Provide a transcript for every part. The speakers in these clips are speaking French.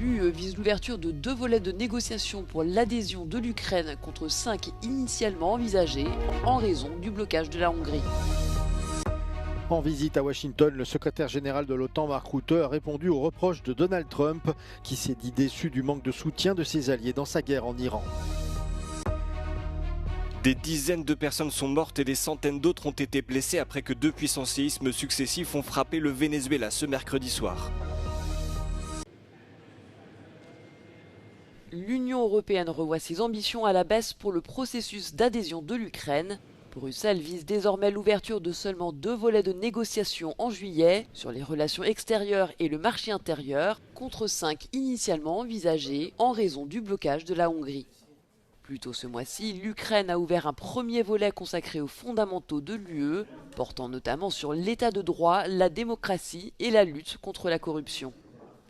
L'UE vise l'ouverture de 2 volets de négociations pour l'adhésion de l'Ukraine contre 5 initialement envisagés en raison du blocage de la Hongrie. En visite à Washington, le secrétaire général de l'OTAN, Mark Rutte, a répondu aux reproches de Donald Trump, qui s'est dit déçu du manque de soutien de ses alliés dans sa guerre en Iran. Des dizaines de personnes sont mortes et des centaines d'autres ont été blessées après que 2 puissants séismes successifs ont frappé le Venezuela ce mercredi soir. L'Union européenne revoit ses ambitions à la baisse pour le processus d'adhésion de l'Ukraine. Bruxelles vise désormais l'ouverture de seulement 2 volets de négociations en juillet sur les relations extérieures et le marché intérieur, contre 5 initialement envisagés en raison du blocage de la Hongrie. Plus tôt ce mois-ci, l'Ukraine a ouvert un premier volet consacré aux fondamentaux de l'UE, portant notamment sur l'état de droit, la démocratie et la lutte contre la corruption.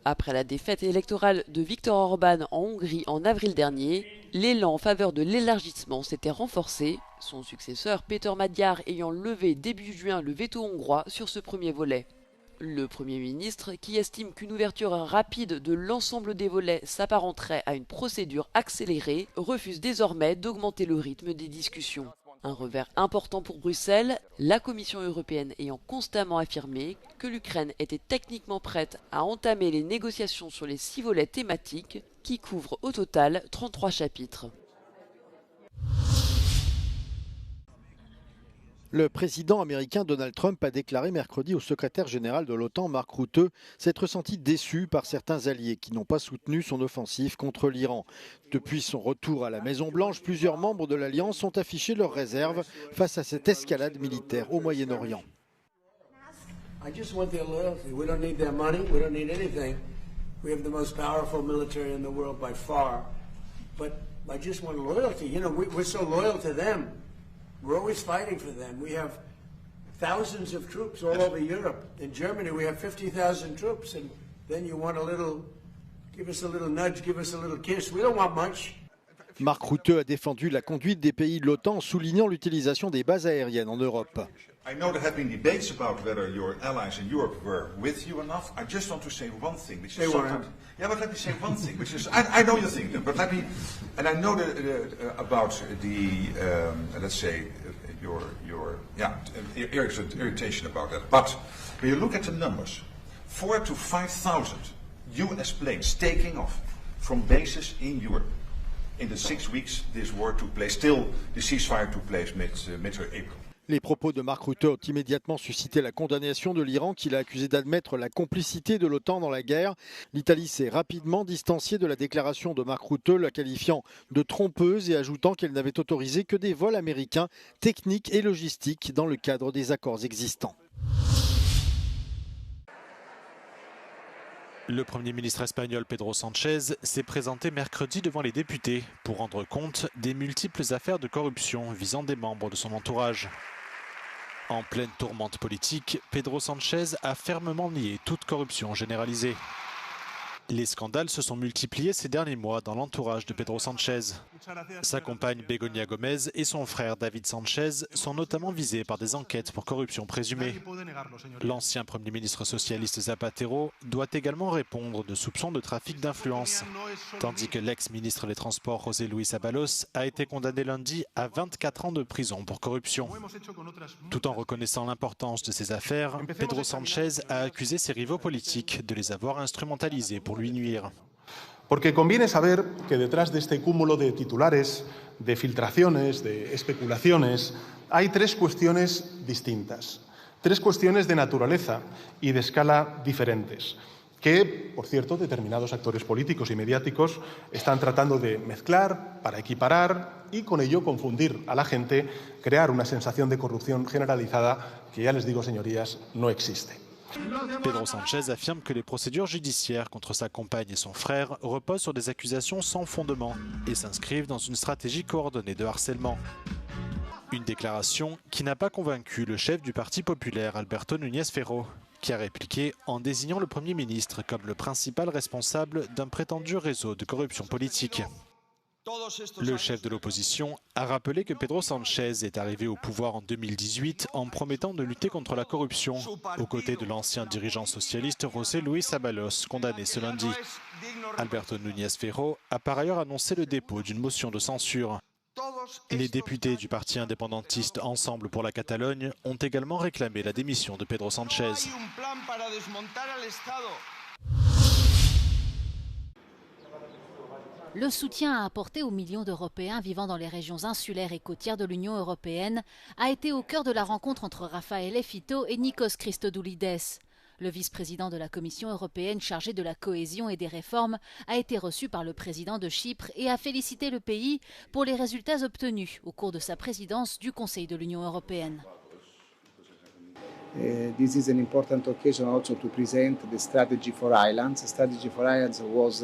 Après la défaite électorale de Viktor Orban en Hongrie en avril dernier, l'élan en faveur de l'élargissement s'était renforcé, son successeur Péter Magyar ayant levé début juin le veto hongrois sur ce premier volet. Le Premier ministre, qui estime qu'une ouverture rapide de l'ensemble des volets s'apparenterait à une procédure accélérée, refuse désormais d'augmenter le rythme des discussions. Un revers important pour Bruxelles, la Commission européenne ayant constamment affirmé que l'Ukraine était techniquement prête à entamer les négociations sur les 6 volets thématiques qui couvrent au total 33 chapitres. Le président américain Donald Trump a déclaré mercredi au secrétaire général de l'OTAN, Mark Rutte, s'être senti déçu par certains alliés qui n'ont pas soutenu son offensive contre l'Iran. Depuis son retour à la Maison-Blanche, plusieurs membres de l'Alliance ont affiché leurs réserves face à cette escalade militaire au Moyen-Orient. I just want their loyalty. We don't need their money. We don't need anything. We have the most powerful military in the world by far. But I just want loyalty. You know, we're so loyal to them. We're always fighting for them. We have thousands of troops all over Europe. In Germany, we have 50,000 troops. And then you want a little, give us a little nudge, give us a little kiss. We don't want much. Mark Rutte a défendu la conduite des pays de l'OTAN en soulignant l'utilisation des bases aériennes en Europe. I know there have been debates about whether your allies in Europe were with you enough. I just want to say one thing, which is sometimes, yeah, but let me say one thing, which is I know you think that, but let me, and I know about the let's say your irritation about that. But when you look at the numbers, 4,000 to 5,000 U.S. planes taking off from bases in Europe. In the 6 weeks this war took place, still the ceasefire took place mid-April. Les propos de Mark Rutte ont immédiatement suscité la condamnation de l'Iran qui l'a accusé d'admettre la complicité de l'OTAN dans la guerre. L'Italie s'est rapidement distanciée de la déclaration de Mark Rutte, la qualifiant de trompeuse et ajoutant qu'elle n'avait autorisé que des vols américains techniques et logistiques dans le cadre des accords existants. Le Premier ministre espagnol Pedro Sánchez s'est présenté mercredi devant les députés pour rendre compte des multiples affaires de corruption visant des membres de son entourage. En pleine tourmente politique, Pedro Sánchez a fermement nié toute corruption généralisée. Les scandales se sont multipliés ces derniers mois dans l'entourage de Pedro Sánchez. Sa compagne Begoña Gómez et son frère David Sánchez sont notamment visés par des enquêtes pour corruption présumée. L'ancien Premier ministre socialiste Zapatero doit également répondre de soupçons de trafic d'influence, tandis que l'ex-ministre des Transports José Luis Ábalos a été condamné lundi à 24 ans de prison pour corruption. Tout en reconnaissant l'importance de ces affaires, Pedro Sánchez a accusé ses rivaux politiques de les avoir instrumentalisés pour lui nuire. Porque conviene saber que detrás de este cúmulo de titulares, de filtraciones, de especulaciones, hay 3 cuestiones distintas, 3 cuestiones de naturaleza y de escala diferentes, que, por cierto, determinados actores políticos y mediáticos están tratando de mezclar para equiparar y con ello confundir a la gente, crear una sensación de corrupción generalizada que, ya les digo, señorías, no existe. Pedro Sánchez affirme que les procédures judiciaires contre sa compagne et son frère reposent sur des accusations sans fondement et s'inscrivent dans une stratégie coordonnée de harcèlement. Une déclaration qui n'a pas convaincu le chef du Parti populaire Alberto Núñez Feijóo, qui a répliqué en désignant le Premier ministre comme le principal responsable d'un prétendu réseau de corruption politique. Le chef de l'opposition a rappelé que Pedro Sánchez est arrivé au pouvoir en 2018 en promettant de lutter contre la corruption, aux côtés de l'ancien dirigeant socialiste José Luis Ábalos, condamné ce lundi. Alberto Núñez Feijóo a par ailleurs annoncé le dépôt d'une motion de censure. Les députés du parti indépendantiste Ensemble pour la Catalogne ont également réclamé la démission de Pedro Sánchez. Le soutien à apporter aux millions d'Européens vivant dans les régions insulaires et côtières de l'Union européenne a été au cœur de la rencontre entre Raphaël Fito et Nikos Christodoulides. Le vice-président de la Commission européenne chargé de la cohésion et des réformes a été reçu par le président de Chypre et a félicité le pays pour les résultats obtenus au cours de sa présidence du Conseil de l'Union européenne. This is an important occasion also to present the strategy for islands. The strategy for islands was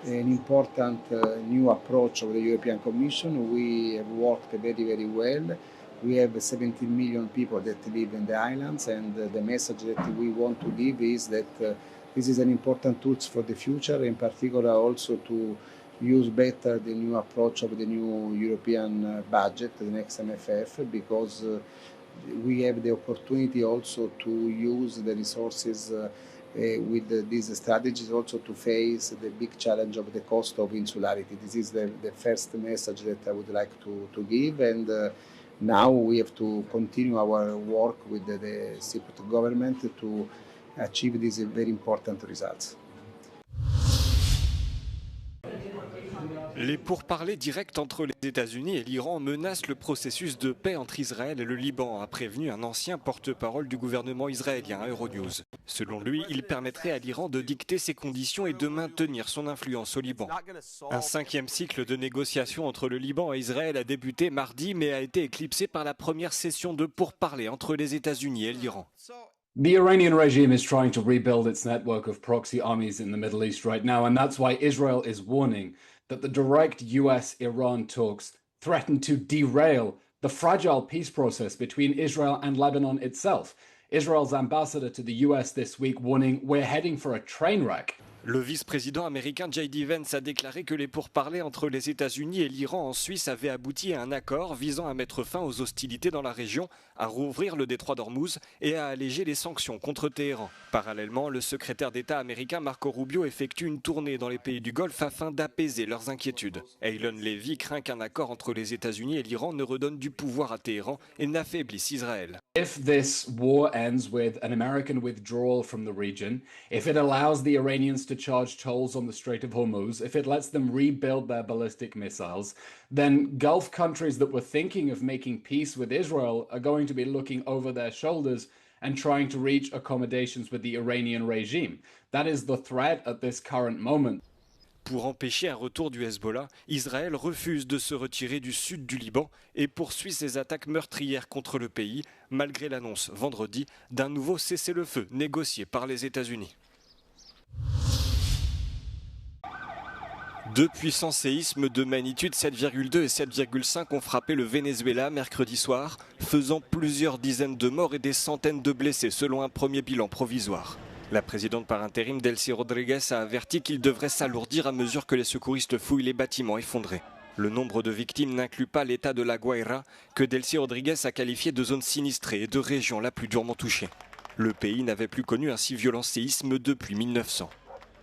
an important new approach of the European Commission. We have worked very, very well. We have 17 million people that live in the islands, and the message that we want to give is that this is an important tool for the future, in particular also to use better the new approach of the new European budget, the next MFF, because we have the opportunity also to use the resources with these strategies also to face the big challenge of the cost of insularity. This is the first message that I would like to give, and now we have to continue our work with the Cypriot government to achieve these very important results. Les pourparlers directs entre les États-Unis et l'Iran menacent le processus de paix entre Israël et le Liban, a prévenu un ancien porte-parole du gouvernement israélien à Euronews. Selon lui, il permettrait à l'Iran de dicter ses conditions et de maintenir son influence au Liban. Un 5e cycle de négociations entre le Liban et Israël a débuté mardi, mais a été éclipsé par la première session de pourparlers entre les États-Unis et l'Iran. The Iranian regime is trying to rebuild its network of proxy armies in the Middle East right now, and that's why Israel is warning that the direct US-Iran talks threaten to derail the fragile peace process between Israel and Lebanon itself. Israel's ambassador to the US this week warning we're heading for a train wreck. Le vice-président américain J.D. Vance a déclaré que les pourparlers entre les États-Unis et l'Iran en Suisse avaient abouti à un accord visant à mettre fin aux hostilités dans la région, à rouvrir le détroit d'Ormuz et à alléger les sanctions contre Téhéran. Parallèlement, le secrétaire d'État américain Marco Rubio effectue une tournée dans les pays du Golfe afin d'apaiser leurs inquiétudes. Eylon Levy craint qu'un accord entre les États-Unis et l'Iran ne redonne du pouvoir à Téhéran et n'affaiblisse Israël. If this war ends with an American withdrawal from the region, if it allows the Iranians to charge tolls on the Strait of Hormuz, if it lets them rebuild their ballistic missiles, then Gulf countries that were thinking of making peace with Israel are going to be looking over their shoulders and trying to reach accommodations with the Iranian regime. That is the threat at this current moment. Pour empêcher un retour du Hezbollah, Israël refuse de se retirer du sud du Liban et poursuit ses attaques meurtrières contre le pays, malgré l'annonce vendredi d'un nouveau cessez-le-feu négocié par les États-Unis. Deux puissants séismes de magnitude 7,2 et 7,5 ont frappé le Venezuela mercredi soir, faisant plusieurs dizaines de morts et des centaines de blessés selon un premier bilan provisoire. La présidente par intérim Delcy Rodriguez a averti qu'il devrait s'alourdir à mesure que les secouristes fouillent les bâtiments effondrés. Le nombre de victimes n'inclut pas l'état de La Guaira, que Delcy Rodriguez a qualifié de zone sinistrée et de région la plus durement touchée. Le pays n'avait plus connu un si violent séisme depuis 1900.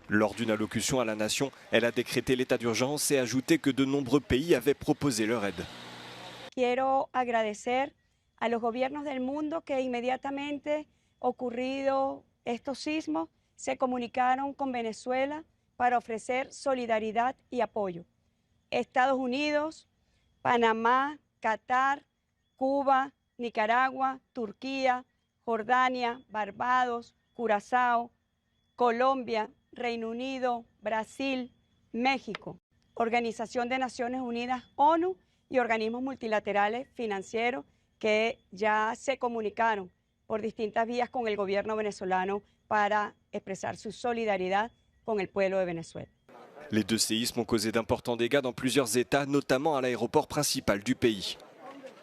Lors d'une allocution à la nation, elle a décrété l'état d'urgence et ajouté que de nombreux pays avaient proposé leur aide. Quiero agradecer a los gobiernos del mundo que inmediatamente ocurrido estos sismos se comunicaron con Venezuela para ofrecer solidaridad y apoyo. Estados Unidos, Panamá, Qatar, Cuba, Nicaragua, Turquía, Jordania, Barbados, Curazao, Colombia, Reino Unido, Brasil, México, Organización de Naciones Unidas, ONU y organismos multilaterales financieros que ya se comunicaron por distintas vías con el gobierno venezolano para expresar su solidaridad con el pueblo de Venezuela. Les deux séismes ont causé d'importants dégâts dans plusieurs États, notamment à l'aéroport principal du pays.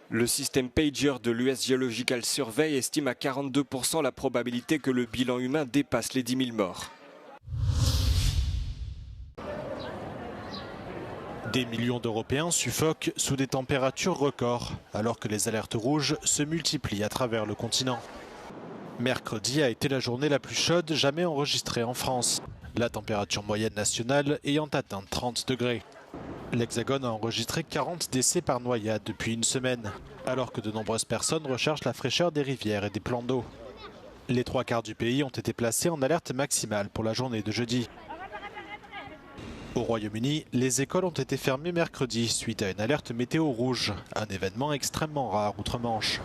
Le système Pager de l'US Geological Survey estime à 42% la probabilité que le bilan humain dépasse les 10 000 morts. Des millions d'Européens suffoquent sous des températures records, alors que les alertes rouges se multiplient à travers le continent. Mercredi a été la journée la plus chaude jamais enregistrée en France, la température moyenne nationale ayant atteint 30 degrés. L'Hexagone a enregistré 40 décès par noyade depuis une semaine, alors que de nombreuses personnes recherchent la fraîcheur des rivières et des plans d'eau. Les 3/4 du pays ont été placés en alerte maximale pour la journée de jeudi. Au Royaume-Uni, les écoles ont été fermées mercredi suite à une alerte météo rouge, un événement extrêmement rare outre-Manche.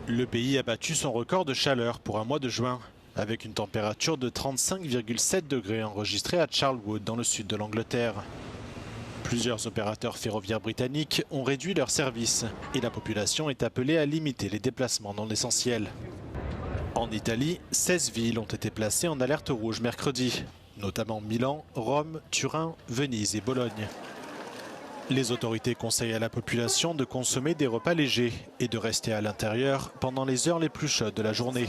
Le pays a battu son record de chaleur pour un mois de juin, avec une température de 35,7 degrés enregistrée à Charlwood dans le sud de l'Angleterre. Plusieurs opérateurs ferroviaires britanniques ont réduit leurs services et la population est appelée à limiter les déplacements non essentiels. En Italie, 16 villes ont été placées en alerte rouge mercredi, notamment Milan, Rome, Turin, Venise et Bologne. Les autorités conseillent à la population de consommer des repas légers et de rester à l'intérieur pendant les heures les plus chaudes de la journée.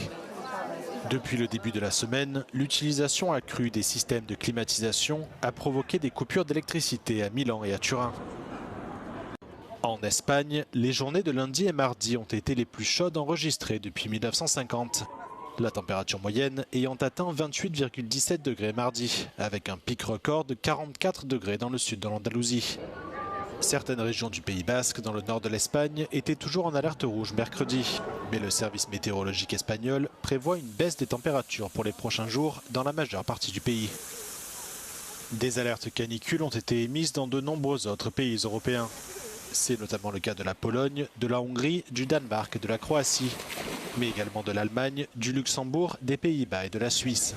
Depuis le début de la semaine, l'utilisation accrue des systèmes de climatisation a provoqué des coupures d'électricité à Milan et à Turin. En Espagne, les journées de lundi et mardi ont été les plus chaudes enregistrées depuis 1950. La température moyenne ayant atteint 28,17 degrés mardi, avec un pic record de 44 degrés dans le sud de l'Andalousie. Certaines régions du Pays Basque, dans le nord de l'Espagne, étaient toujours en alerte rouge mercredi. Mais le service météorologique espagnol prévoit une baisse des températures pour les prochains jours dans la majeure partie du pays. Des alertes canicules ont été émises dans de nombreux autres pays européens. C'est notamment le cas de la Pologne, de la Hongrie, du Danemark et de la Croatie, mais également de l'Allemagne, du Luxembourg, des Pays-Bas et de la Suisse.